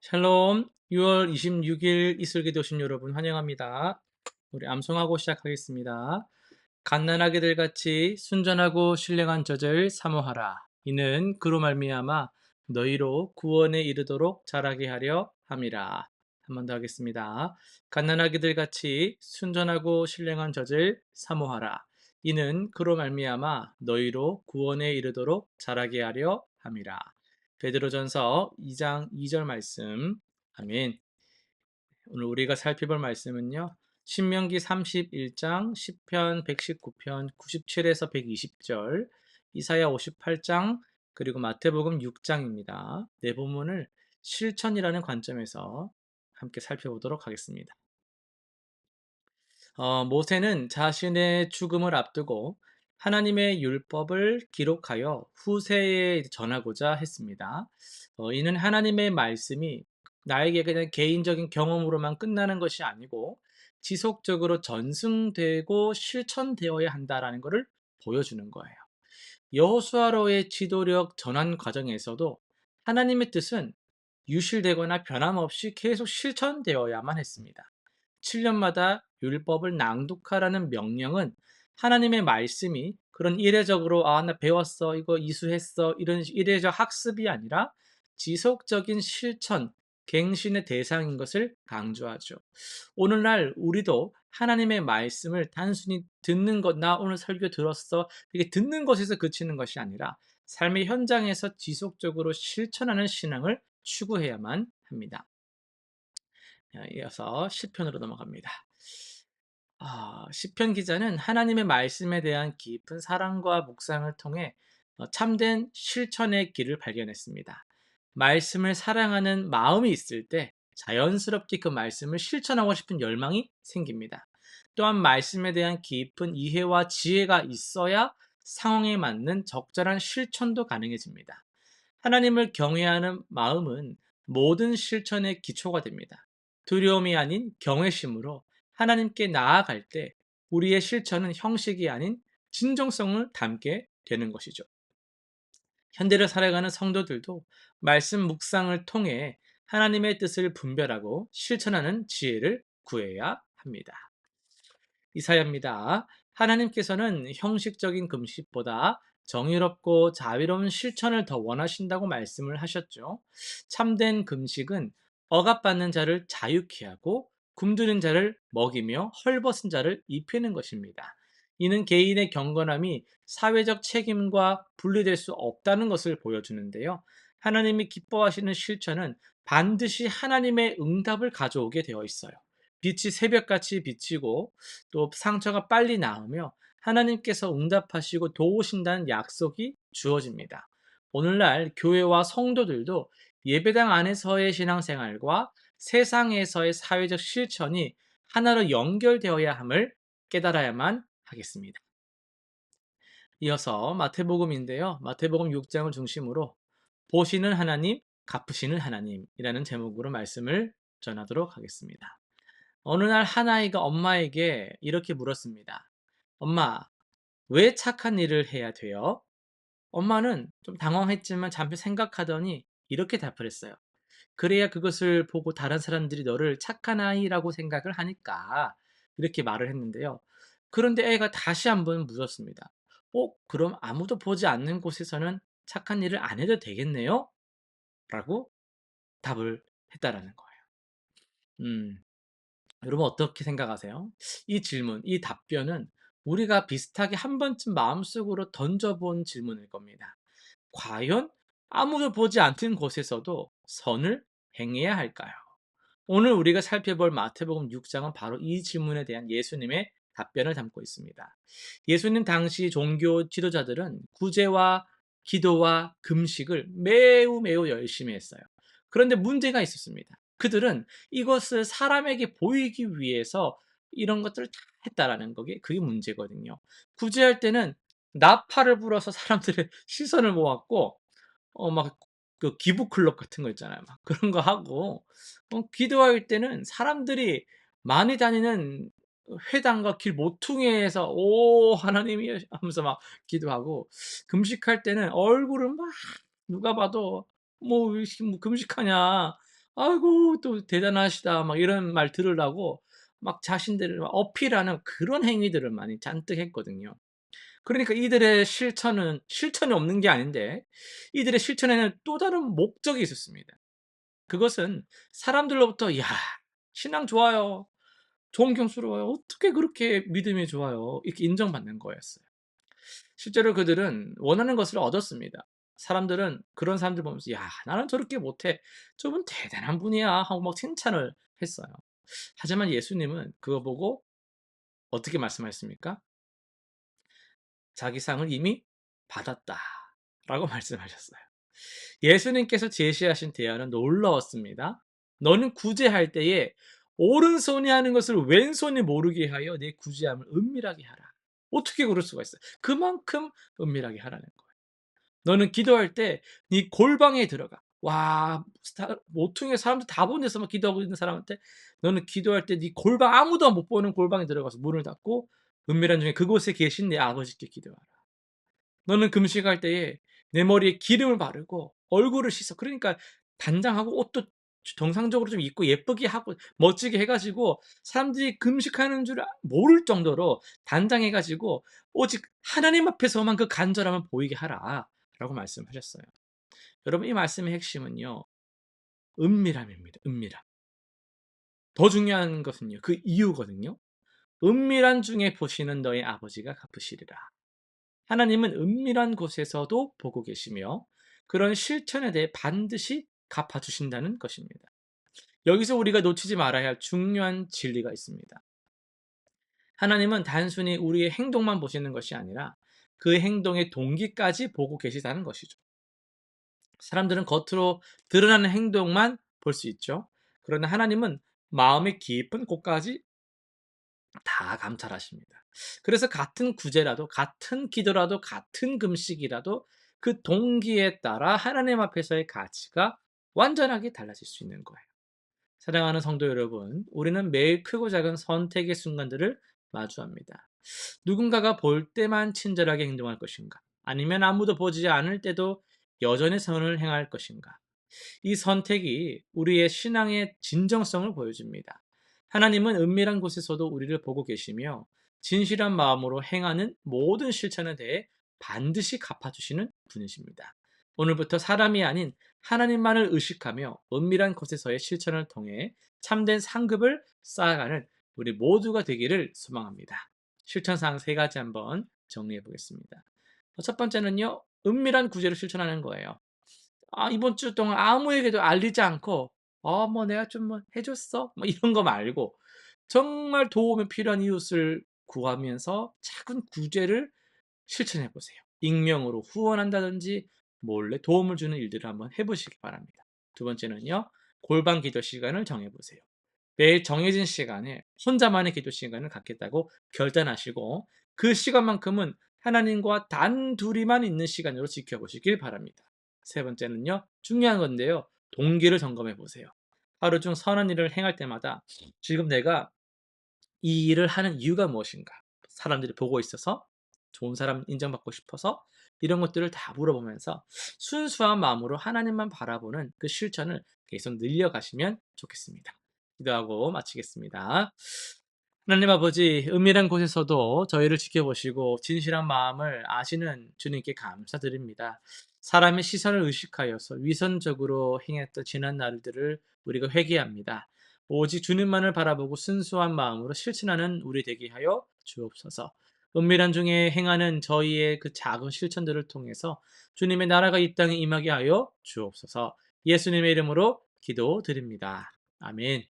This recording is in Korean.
샬롬. 6월 26일 이슬기도 오신 여러분 환영합니다. 우리 암송하고 시작하겠습니다. 갓난아기들 같이 순전하고 신령한 젖을 사모하라. 이는 그로 말미암아 너희로 구원에 이르도록 자라게 하려 함이라. 한 번 더 하겠습니다. 갓난아기들 같이 순전하고 신령한 젖을 사모하라. 이는 그로 말미암아 너희로 구원에 이르도록 자라게 하려 함이라. 베드로전서 2장 2절 말씀. 아멘. 오늘 우리가 살펴볼 말씀은요. 신명기 31장, 시편 119편 97에서 120절, 이사야 58장, 그리고 마태복음 6장입니다. 네 본문을 실천이라는 관점에서 함께 살펴보도록 하겠습니다. 모세는 자신의 죽음을 앞두고 하나님의 율법을 기록하여 후세에 전하고자 했습니다. 이는 하나님의 말씀이 나에게 그냥 개인적인 경험으로만 끝나는 것이 아니고 지속적으로 전승되고 실천되어야 한다라는 것을 보여주는 거예요. 여호수아로의 지도력 전환 과정에서도 하나님의 뜻은 유실되거나 변함없이 계속 실천되어야만 했습니다. 7년마다 율법을 낭독하라는 명령은 하나님의 말씀이 그런 이례적으로 나 배웠어, 이거 이수했어, 이런 이례적 학습이 아니라 지속적인 실천, 갱신의 대상인 것을 강조하죠. 오늘날 우리도 하나님의 말씀을 단순히 듣는 것, 나 오늘 설교 들었어, 이게 듣는 것에서 그치는 것이 아니라 삶의 현장에서 지속적으로 실천하는 신앙을 추구해야만 합니다. 이어서 시편으로 넘어갑니다. 시편 기자는 하나님의 말씀에 대한 깊은 사랑과 묵상을 통해 참된 실천의 길을 발견했습니다. 말씀을 사랑하는 마음이 있을 때 자연스럽게 그 말씀을 실천하고 싶은 열망이 생깁니다. 또한 말씀에 대한 깊은 이해와 지혜가 있어야 상황에 맞는 적절한 실천도 가능해집니다. 하나님을 경외하는 마음은 모든 실천의 기초가 됩니다. 두려움이 아닌 경외심으로 하나님께 나아갈 때 우리의 실천은 형식이 아닌 진정성을 담게 되는 것이죠. 현대를 살아가는 성도들도 말씀 묵상을 통해 하나님의 뜻을 분별하고 실천하는 지혜를 구해야 합니다. 이사야입니다. 하나님께서는 형식적인 금식보다 정의롭고 자비로운 실천을 더 원하신다고 말씀을 하셨죠. 참된 금식은 억압받는 자를 자유케 하고 굶주린 자를 먹이며 헐벗은 자를 입히는 것입니다. 이는 개인의 경건함이 사회적 책임과 분리될 수 없다는 것을 보여주는데요. 하나님이 기뻐하시는 실천은 반드시 하나님의 응답을 가져오게 되어 있어요. 빛이 새벽같이 비치고 또 상처가 빨리 나으며 하나님께서 응답하시고 도우신다는 약속이 주어집니다. 오늘날 교회와 성도들도 예배당 안에서의 신앙생활과 세상에서의 사회적 실천이 하나로 연결되어야 함을 깨달아야만 하겠습니다. 이어서 마태복음인데요. 마태복음 6장을 중심으로 보시는 하나님, 갚으시는 하나님이라는 제목으로 말씀을 전하도록 하겠습니다. 어느 날 한 아이가 엄마에게 이렇게 물었습니다. 엄마, 왜 착한 일을 해야 돼요? 엄마는 좀 당황했지만 잠시 생각하더니 이렇게 답을 했어요. 그래야 그것을 보고 다른 사람들이 너를 착한 아이라고 생각을 하니까 이렇게 말을 했는데요. 그런데 애가 다시 한번 묻었습니다. 그럼 아무도 보지 않는 곳에서는 착한 일을 안 해도 되겠네요? 라고 답을 했다라는 거예요. 음, 여러분 어떻게 생각하세요? 이 질문, 이 답변은 우리가 비슷하게 한 번쯤 마음속으로 던져본 질문일 겁니다. 과연 아무도 보지 않는 곳에서도 선을 행해야 할까요? 오늘 우리가 살펴볼 마태복음 6장은 바로 이 질문에 대한 예수님의 답변을 담고 있습니다. 예수님 당시 종교 지도자들은 구제와 기도와 금식을 매우 매우 열심히 했어요. 그런데 문제가 있었습니다. 그들은 이것을 사람에게 보이기 위해서 이런 것들을 다 했다라는 거게 그게 문제거든요. 구제할 때는 나팔을 불어서 사람들의 시선을 모았고 막 그 기부 클럽 같은 거 있잖아요. 막 그런 거 하고 기도할 때는 사람들이 많이 다니는 회당과 길 모퉁이에서 "오 하나님이여" 하면서 막 기도하고 금식할 때는 얼굴을 막 누가 봐도 뭐 금식하냐. "아이고 또 대단하시다." 막 이런 말 들으려고 막 자신들을 막 어필하는 그런 행위들을 많이 잔뜩 했거든요. 그러니까 이들의 실천은 실천이 없는 게 아닌데 이들의 실천에는 또 다른 목적이 있었습니다. 그것은 사람들로부터 "야 신앙 좋아요. 존경스러워요. 어떻게 그렇게 믿음이 좋아요." 이렇게 인정받는 거였어요. 실제로 그들은 원하는 것을 얻었습니다. 사람들은 그런 사람들 보면서 "야 나는 저렇게 못해. 저분 대단한 분이야." 하고 막 칭찬을 했어요. 하지만 예수님은 그거 보고 어떻게 말씀하셨습니까? "자기 상을 이미 받았다."라고 말씀하셨어요. 예수님께서 제시하신 대안은 놀라웠습니다. "너는 구제할 때에 오른손이 하는 것을 왼손이 모르게 하여 내 구제함을 은밀하게 하라." 어떻게 그럴 수가 있어요? 그만큼 은밀하게 하라는 거예요. "너는 기도할 때 네 골방에 들어가." 와 모퉁이에 사람들 다 보는 데서 막 기도하고 있는 사람한테 "너는 기도할 때 네 골방 아무도 못 보는 골방에 들어가서 문을 닫고 은밀한 중에 그곳에 계신 내 아버지께 기도하라." 너는 금식할 때에 내 머리에 기름을 바르고 얼굴을 씻어. 그러니까 단장하고 옷도 정상적으로 좀 입고 예쁘게 하고 멋지게 해 가지고 사람들이 금식하는 줄 모를 정도로 단장해 가지고 "오직 하나님 앞에서만 그 간절함을 보이게 하라."라고 말씀하셨어요. 여러분 이 말씀의 핵심은요. 은밀함입니다. 은밀함. 더 중요한 것은요. 그 이유거든요. "은밀한 중에 보시는 너의 아버지가 갚으시리라." 하나님은 은밀한 곳에서도 보고 계시며 그런 실천에 대해 반드시 갚아주신다는 것입니다. 여기서 우리가 놓치지 말아야 할 중요한 진리가 있습니다. 하나님은 단순히 우리의 행동만 보시는 것이 아니라 그 행동의 동기까지 보고 계시다는 것이죠. 사람들은 겉으로 드러나는 행동만 볼 수 있죠. 그러나 하나님은 마음의 깊은 곳까지 다 감찰하십니다. 그래서 같은 구제라도 같은 기도라도 같은 금식이라도 그 동기에 따라 하나님 앞에서의 가치가 완전하게 달라질 수 있는 거예요. 사랑하는 성도 여러분, 우리는 매일 크고 작은 선택의 순간들을 마주합니다. 누군가가 볼 때만 친절하게 행동할 것인가? 아니면 아무도 보지 않을 때도 여전히 선을 행할 것인가? 이 선택이 우리의 신앙의 진정성을 보여줍니다. 하나님은 은밀한 곳에서도 우리를 보고 계시며 진실한 마음으로 행하는 모든 실천에 대해 반드시 갚아주시는 분이십니다. 오늘부터 사람이 아닌 하나님만을 의식하며 은밀한 곳에서의 실천을 통해 참된 상급을 쌓아가는 우리 모두가 되기를 소망합니다. 실천사항 세 가지 한번 정리해 보겠습니다. 첫 번째는요, 은밀한 구제를 실천하는 거예요. 이번 주 동안 아무에게도 알리지 않고 뭐 내가 좀 뭐 해 줬어." 뭐 이런 거 말고 정말 도움이 필요한 이웃을 구하면서 작은 구제를 실천해 보세요. 익명으로 후원한다든지 몰래 도움을 주는 일들을 한번 해 보시기 바랍니다. 두 번째는요. 골방 기도 시간을 정해 보세요. 매일 정해진 시간에 혼자만의 기도 시간을 갖겠다고 결단하시고 그 시간만큼은 하나님과 단둘이만 있는 시간으로 지켜보시길 바랍니다. 세 번째는요. 중요한 건데요. 동기를 점검해 보세요. 하루 중 선한 일을 행할 때마다 지금 내가 이 일을 하는 이유가 무엇인가? 사람들이 보고 있어서 좋은 사람 인정받고 싶어서 이런 것들을 다 물어보면서 순수한 마음으로 하나님만 바라보는 그 실천을 계속 늘려가시면 좋겠습니다. 기도하고 마치겠습니다. 하나님 아버지, 은밀한 곳에서도 저희를 지켜보시고 진실한 마음을 아시는 주님께 감사드립니다. 사람의 시선을 의식하여서 위선적으로 행했던 지난 날들을 우리가 회개합니다. 오직 주님만을 바라보고 순수한 마음으로 실천하는 우리 되게 하여 주옵소서. 은밀한 중에 행하는 저희의 그 작은 실천들을 통해서 주님의 나라가 이 땅에 임하게 하여 주옵소서. 예수님의 이름으로 기도드립니다. 아멘.